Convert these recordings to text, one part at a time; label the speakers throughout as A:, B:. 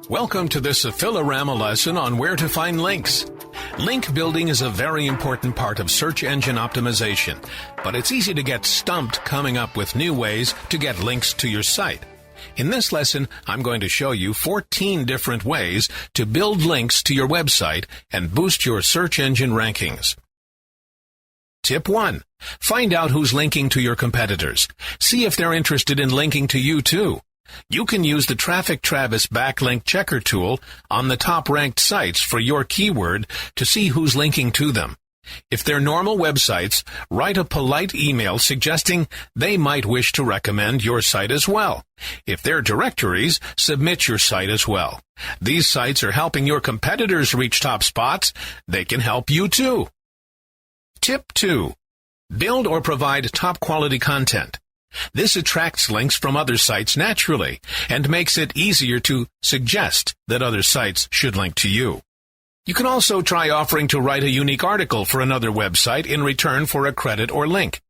A: Welcome to this Affilorama lesson on where to find links. Link building is a very important part of search engine optimization, but it's easy to get stumped coming up with new ways to get links to your site. In this lesson, I'm going to show you 14 different ways to build links to your website and boost your search engine rankings. Tip 1. Find out who's linking to your competitors. See if they're interested in linking to you too. You can use the Traffic Travis backlink checker tool on the top-ranked sites for your keyword to see who's linking to them. If they're normal websites, write a polite email suggesting they might wish to recommend your site as well. If they're directories, submit your site as well. These sites are helping your competitors reach top spots. They can help you too. Tip 2. Build or provide top-quality content. This attracts links from other sites naturally and makes it easier to suggest that other sites should link to you. You can also try offering to write a unique article for another website in return for a credit or link.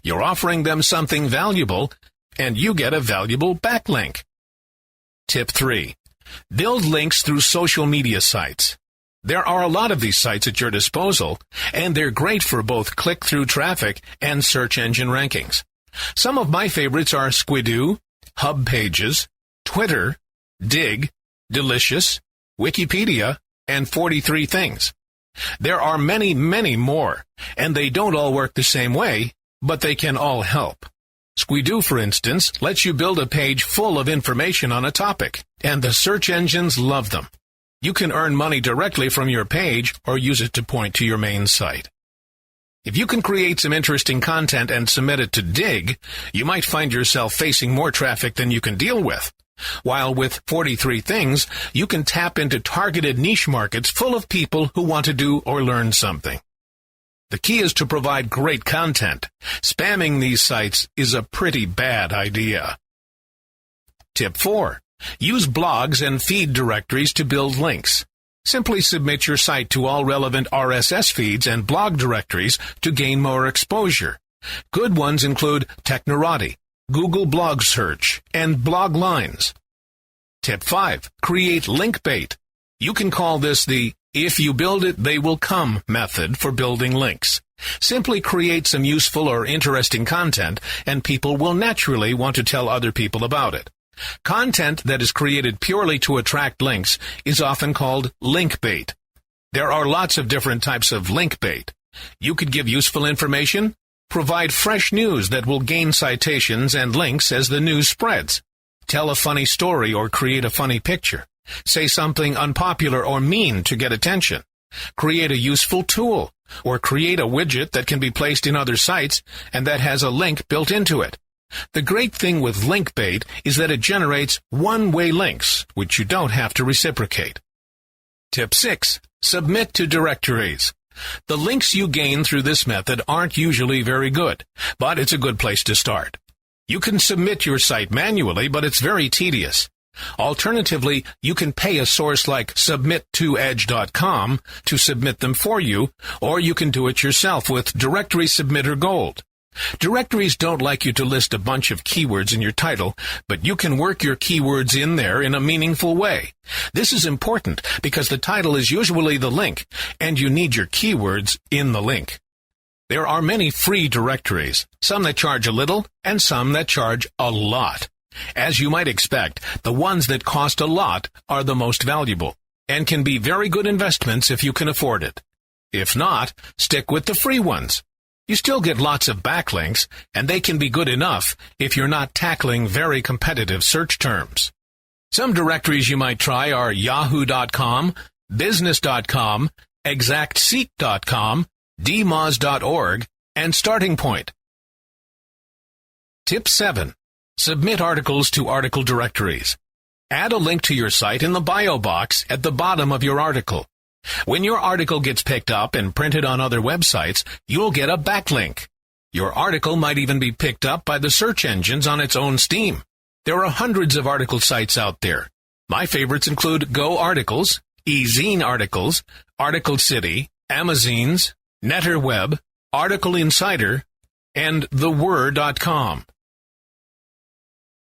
A: You're offering them something valuable, and you get a valuable backlink. Tip 3. Build links through social media sites. There are a lot of these sites at your disposal, and they're great for both click-through traffic and search engine rankings. Some of my favorites are Squidoo, HubPages, Twitter, Digg, Delicious, Wikipedia, and 43 Things. There are many, many more, and they don't all work the same way, but they can all help. Squidoo, for instance, lets you build a page full of information on a topic, and the search engines love them. You can earn money directly from your page or use it to point to your main site. If you can create some interesting content and submit it to Digg, you might find yourself facing more traffic than you can deal with. While with 43 Things, you can tap into targeted niche markets full of people who want to do or learn something. The key is to provide great content. Spamming these sites is a pretty bad idea. Tip 4. Use blogs and feed directories to build links. Simply submit your site to all relevant RSS feeds and blog directories to gain more exposure. Good ones include Technorati, Google Blog Search, and Bloglines. Tip 5. Create link bait. You can call this the "if you build it, they will come" method for building links. Simply create some useful or interesting content, and people will naturally want to tell other people about it. Content that is created purely to attract links is often called link bait. There are lots of different types of link bait. You could give useful information, provide fresh news that will gain citations and links as the news spreads, tell a funny story or create a funny picture, say something unpopular or mean to get attention, create a useful tool, or create a widget that can be placed in other sites and that has a link built into it. The great thing with link bait is that it generates one-way links, which you don't have to reciprocate. Tip 6. Submit to directories. The links you gain through this method aren't usually very good, but it's a good place to start. You can submit your site manually, but it's very tedious. Alternatively, you can pay a source like submit2edge.com to submit them for you, or you can do it yourself with Directory Submitter Gold. Directories don't like you to list a bunch of keywords in your title, but you can work your keywords in there in a meaningful way. This is important because the title is usually the link, and you need your keywords in the link. There are many free directories, some that charge a little and some that charge a lot. As you might expect, the ones that cost a lot are the most valuable and can be very good investments if you can afford it. If not, stick with the free ones. You still get lots of backlinks, and they can be good enough if you're not tackling very competitive search terms. Some directories you might try are yahoo.com, business.com, exactseek.com, dmoz.org, and Starting Point. Tip 7. Submit articles to article directories. Add a link to your site in the bio box at the bottom of your article. When your article gets picked up and printed on other websites, you'll get a backlink. Your article might even be picked up by the search engines on its own steam. There are hundreds of article sites out there. My favorites include Go Articles, eZine Articles, Article City, Amazines, NetterWeb, Article Insider, and theword.com.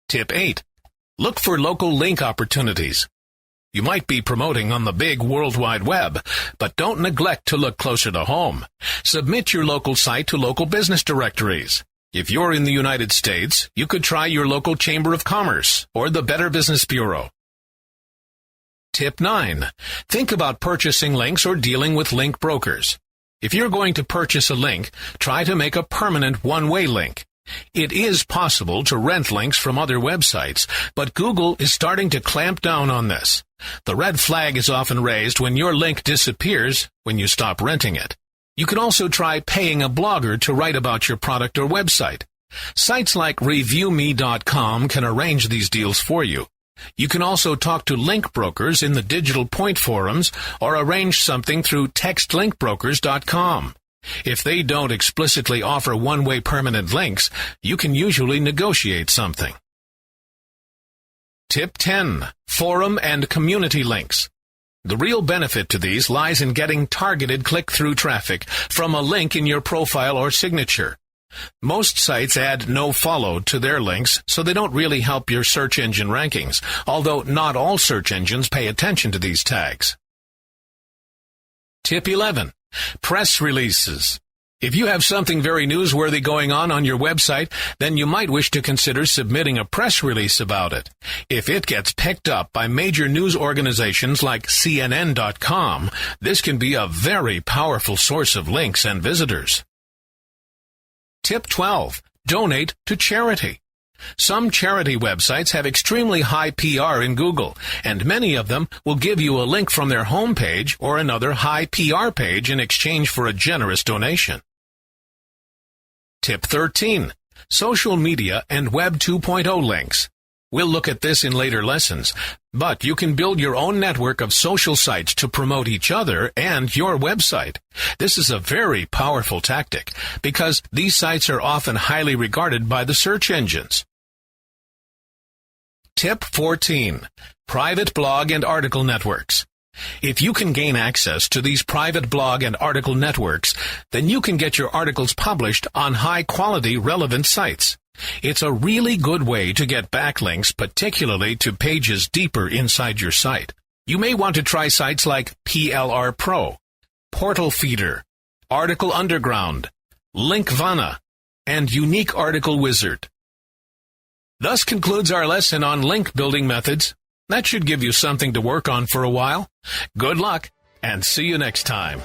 A: Tip 8. Look for local link opportunities. You might be promoting on the big World Wide Web, but don't neglect to look closer to home. Submit your local site to local business directories. If you're in the United States, you could try your local Chamber of Commerce or the Better Business Bureau. Tip 9. Think about purchasing links or dealing with link brokers. If you're going to purchase a link, try to make a permanent one-way link. It is possible to rent links from other websites, but Google is starting to clamp down on this. The red flag is often raised when your link disappears when you stop renting it. You can also try paying a blogger to write about your product or website. Sites like ReviewMe.com can arrange these deals for you. You can also talk to link brokers in the Digital Point forums or arrange something through textlinkbrokers.com. If they don't explicitly offer one-way permanent links, you can usually negotiate something. Tip 10. Forum and community links. The real benefit to these lies in getting targeted click-through traffic from a link in your profile or signature. Most sites add no-follow to their links, so they don't really help your search engine rankings, although not all search engines pay attention to these tags. Tip 11. Press releases. If you have something very newsworthy going on your website, then you might wish to consider submitting a press release about it. If it gets picked up by major news organizations like CNN.com, this can be a very powerful source of links and visitors. Tip 12. Donate to charity. Some charity websites have extremely high PR in Google, and many of them will give you a link from their homepage or another high PR page in exchange for a generous donation. Tip 13. Social media and Web 2.0 links. We'll look at this in later lessons, but you can build your own network of social sites to promote each other and your website. This is a very powerful tactic because these sites are often highly regarded by the search engines. Tip 14. Private blog and article networks. If you can gain access to these private blog and article networks, then you can get your articles published on high-quality, relevant sites. It's a really good way to get backlinks, particularly to pages deeper inside your site. You may want to try sites like PLR Pro, Portal Feeder, Article Underground, Linkvana, and Unique Article Wizard. Thus concludes our lesson on link building methods. That should give you something to work on for a while. Good luck, and see you next time.